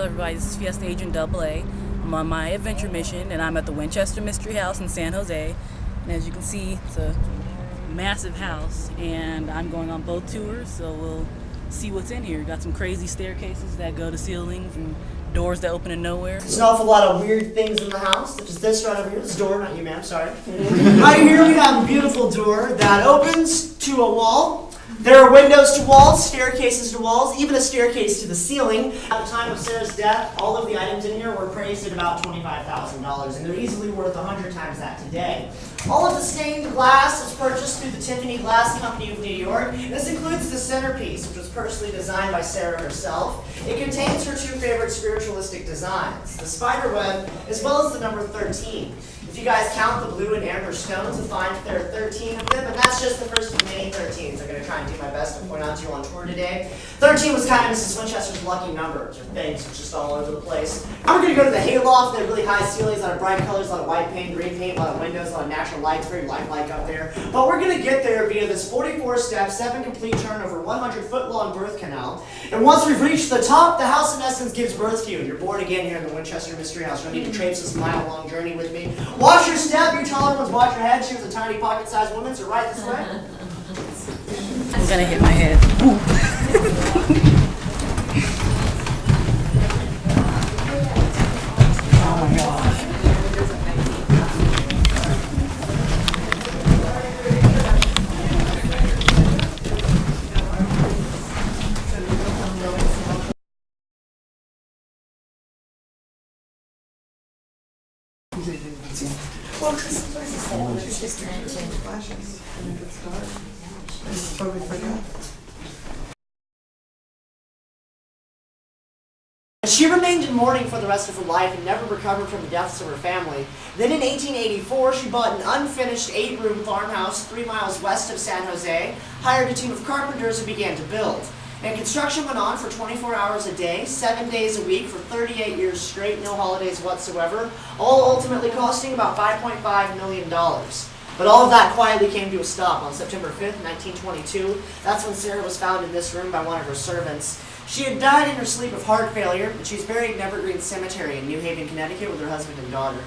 everybody, this is Fiesta Agent AA. I'm on my adventure mission, and I'm at the Winchester Mystery House in San Jose. And as you can see, it's a massive house, and I'm going on both tours, so we'll see what's in here. Got some crazy staircases that go to ceilings and doors that open to nowhere. There's an awful lot of weird things in the house, such as this right over here. This door, not you, ma'am, sorry. Right here we have a beautiful door that opens to a wall. There are windows to walls, staircases to walls, even a staircase to the ceiling. At the time of Sarah's death, all of the items in here were appraised at about $25,000, and they're easily worth 100 times that today. All of the stained glass is purchased through the Tiffany Glass Company of New York. This includes the centerpiece, which was personally designed by Sarah herself. It contains her two favorite spiritualistic designs, the spider web, as well as the number 13. If you guys count the blue and amber stones, you'll find that there are 13 of them, and that's just the first of many 13s. I'm going to try and do my best to point out to you on tour today. 13 was kind of Mrs. Winchester's lucky number. There are things just all over the place. Now we're going to go to the hayloft. They have really high ceilings, a lot of bright colors, a lot of white paint, green paint, a lot of windows, a lot of natural lights, very lifelike up there. But we're going to get there via this 44-step, 7 complete turn over 100-foot-long birth canal. And once we've reached the top, the house in essence gives birth to you. And you're born again here in the Winchester Mystery House. You don't need to traipse this mile-long journey with me. Watch your step. You taller ones, watch your head. She was a tiny pocket-sized woman, so right this way. I'm gonna hit my head. Oh my gosh. Well, because sometimes it's all just change flashes. And if it's dark, I just totally forgot. She remained in mourning for the rest of her life and never recovered from the deaths of her family. Then in 1884, she bought an unfinished 8-room farmhouse 3 miles west of San Jose, hired a team of carpenters, and began to build. And construction went on for 24 hours a day, 7 days a week, for 38 years straight, no holidays whatsoever, all ultimately costing about $5.5 million. But all of that quietly came to a stop on September 5th, 1922. That's when Sarah was found in this room by one of her servants. She had died in her sleep of heart failure, and she's buried in Evergreen Cemetery in New Haven, Connecticut with her husband and daughter.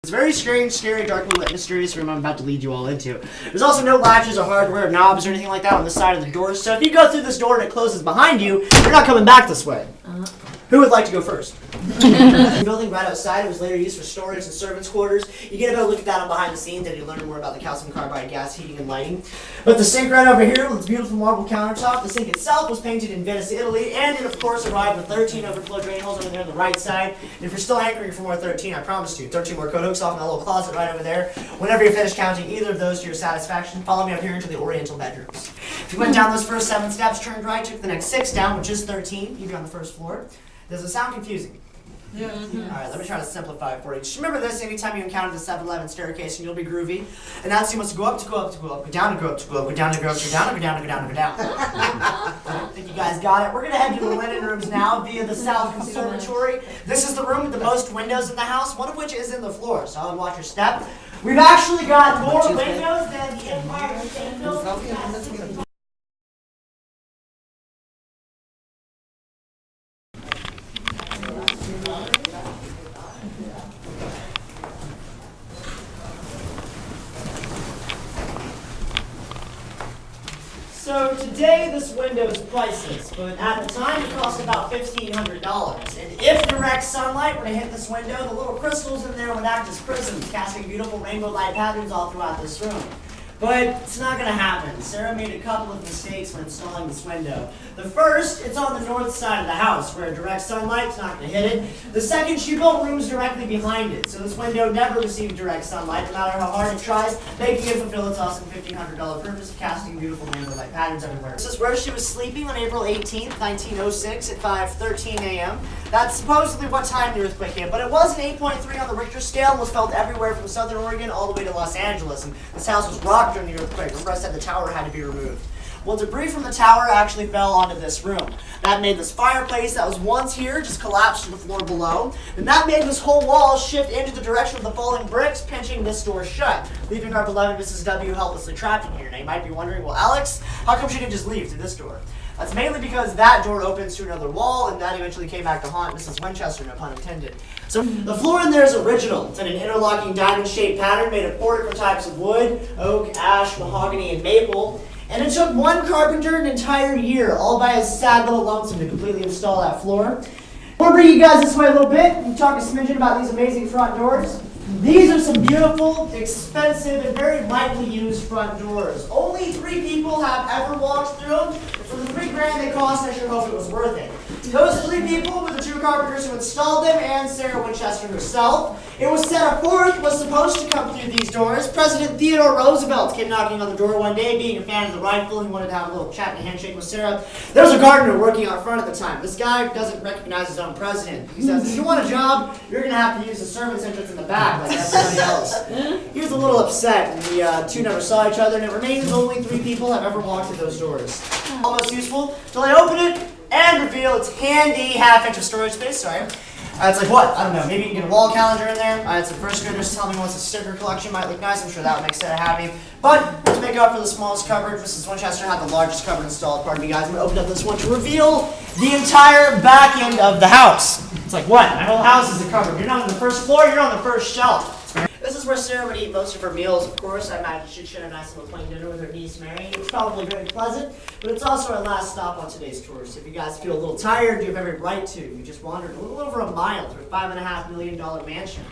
It's a very strange, scary, darkly lit, mysterious room I'm about to lead you all into. There's also no latches or hardware, knobs, or anything like that on the side of the door, so if you go through this door and it closes behind you, you're not coming back this way. Who would like to go first? The building right outside, it was later used for storage and servants' quarters. You get a better look at that on behind the scenes and you learn more about the calcium carbide gas heating and lighting. But the sink right over here with its beautiful marble countertop, the sink itself was painted in Venice, Italy, and it of course arrived with 13 overflow drain holes over there on the right side. And if you're still hankering for more 13, I promised you, 13 more coat hooks off in that little closet right over there. Whenever you finish counting either of those to your satisfaction, follow me up here into the Oriental bedrooms. If you went down those first 7 steps, turned right, took the next 6 down, which is 13, you'd be on the first floor. Does it sound confusing? Yeah. Alright, let me try to simplify it for you. Just remember this anytime you encounter the 7-Eleven staircase and you'll be groovy. And that's you must go up to go up to go up, go down to go up to go up, go down to go up to go down, go down to go down to go down. I think you guys got it. We're going to head to the linen rooms now via the South Conservatory. This is the room with the most windows in the house, one of which is in the floor, so I'll watch your step. We've actually got more windows than the Empire State Building. So today this window is priceless, but at the time it cost about $1,500. And if direct sunlight were to hit this window, the little crystals in there would act as prisms, casting beautiful rainbow light patterns all throughout this room. But it's not going to happen. Sarah made a couple of mistakes when installing this window. The first, it's on the north side of the house, where direct sunlight's not going to hit it. The second, she built rooms directly behind it, so this window never received direct sunlight, no matter how hard it tries, making it fulfill its awesome $1,500 purpose of casting beautiful rainbow light patterns everywhere. This is where she was sleeping on April 18th, 1906 at 5:13 a.m. That's supposedly what time the earthquake hit, but it was an 8.3 on the Richter scale and was felt everywhere from southern Oregon all the way to Los Angeles, and this house was rocked during the earthquake. Remember I said the tower had to be removed. Well, debris from the tower actually fell onto this room. That made this fireplace that was once here just collapse to the floor below. And that made this whole wall shift into the direction of the falling bricks, pinching this door shut, leaving our beloved Mrs. W helplessly trapped in here. Now you might be wondering, well, Alex, how come she didn't just leave through this door? That's mainly because that door opens to another wall, and that eventually came back to haunt Mrs. Winchester, no pun intended. So the floor in there is original. It's in an interlocking diamond-shaped pattern made of 4 different types of wood: oak, ash, mahogany, and maple. And it took one carpenter an entire year, all by his sad little lonesome, to completely install that floor. We'll bring you guys this way a little bit and talk a smidgen about these amazing front doors. These are some beautiful, expensive, and very lightly used front doors. Only 3 people have ever walked through them. For the $3,000 they cost, I sure hope it was worth it. Those 3 people were the 2 carpenters who installed them and Sarah Winchester herself. It was said a 4th was supposed to come through these doors. President Theodore Roosevelt came knocking on the door one day, being a fan of the rifle. He wanted to have a little chat and handshake with Sarah. There was a gardener working out front at the time. This guy doesn't recognize his own president. He says, if you want a job, you're going to have to use the servants' entrance in the back like everybody else. He was a little upset, and the 2 never saw each other, and it remains only 3 people have ever walked through those doors. Almost useful till I open it and reveal its handy half-inch of storage space. Sorry. It's like what? I don't know. Maybe you can get a wall calendar in there. It's the first graders tell me once a sticker collection might look nice. I'm sure that would make Sarah happy. But to make up for the smallest cupboard, Mrs. Winchester had the largest cupboard installed. Pardon me, guys. I'm going to open up this one to reveal the entire back end of the house. It's like what? My whole house is a cupboard. You're not on the first floor. You're on the first shelf. This is where Sarah would eat most of her meals, of course. I imagine she'd share a nice little plain dinner with her niece Mary. It's probably very pleasant, but it's also our last stop on today's tour. So if you guys feel a little tired, you have every right to. You just wandered a little over a mile through a $5.5 million mansion.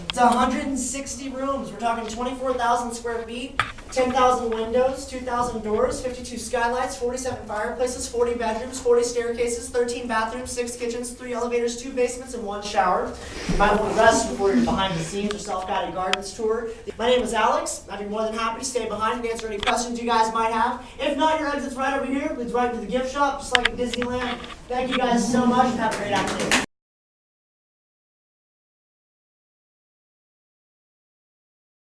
It's 160 rooms. We're talking 24,000 square feet, 10,000 windows, 2,000 doors, 52 skylights, 47 fireplaces, 40 bedrooms, 40 staircases, 13 bathrooms, 6 kitchens, 3 elevators, 2 basements, and 1 shower. You might want to rest before your behind-the-scenes or self-guided gardens tour. My name is Alex. I'd be more than happy to stay behind and answer any questions you guys might have. If not, your exit's right over here. Leads right to the gift shop, just like at Disneyland. Thank you guys so much, and have a great afternoon.